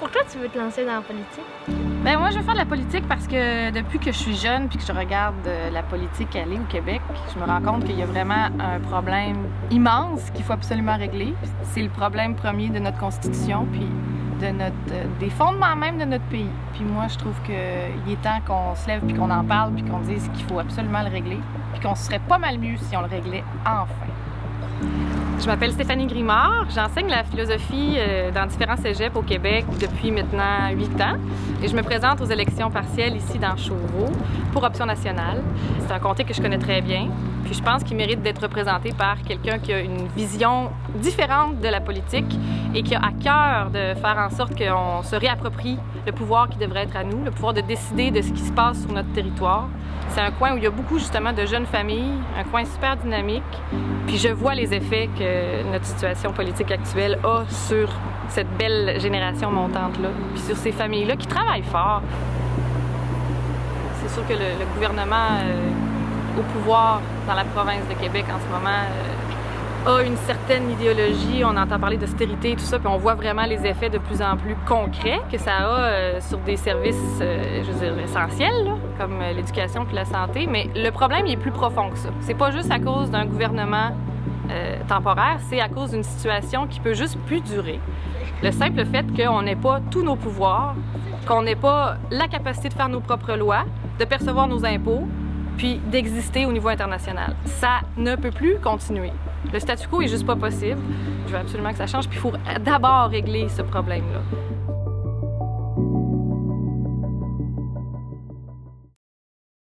Pourquoi tu veux te lancer dans la politique? Ben moi, je veux faire de la politique parce que depuis que je suis jeune puis que je regarde la politique aller au Québec, je me rends compte qu'il y a vraiment un problème immense qu'il faut absolument régler. C'est le problème premier de notre Constitution puis des fondements même de notre pays. Puis moi, je trouve qu'il est temps qu'on se lève puis qu'on en parle puis qu'on dise qu'il faut absolument le régler puis qu'on serait pas mal mieux si on le réglait enfin. Je m'appelle Stéphanie Grimard, j'enseigne la philosophie dans différents cégeps au Québec depuis maintenant 8 ans et je me présente aux élections partielles ici dans Chauveau pour Option nationale. C'est un comté que je connais très bien, puis je pense qu'il mérite d'être représenté par quelqu'un qui a une vision différente de la politique et qui a à cœur de faire en sorte qu'on se réapproprie le pouvoir qui devrait être à nous, le pouvoir de décider de ce qui se passe sur notre territoire. C'est un coin où il y a beaucoup justement de jeunes familles, un coin super dynamique, puis je vois les effets que notre situation politique actuelle a sur cette belle génération montante-là, puis sur ces familles-là qui travaillent fort. C'est sûr que le gouvernement au pouvoir dans la province de Québec en ce moment a une certaine idéologie, on entend parler d'austérité et tout ça, puis on voit vraiment les effets de plus en plus concrets que ça a sur des services, je veux dire, essentiels, là, comme l'éducation puis la santé, mais le problème, il est plus profond que ça. C'est pas juste à cause d'un gouvernement temporaire, c'est à cause d'une situation qui peut juste plus durer. Le simple fait qu'on n'ait pas tous nos pouvoirs, qu'on n'ait pas la capacité de faire nos propres lois, de percevoir nos impôts, puis d'exister au niveau international. Ça ne peut plus continuer. Le statu quo est juste pas possible. Je veux absolument que ça change, puis il faut d'abord régler ce problème-là.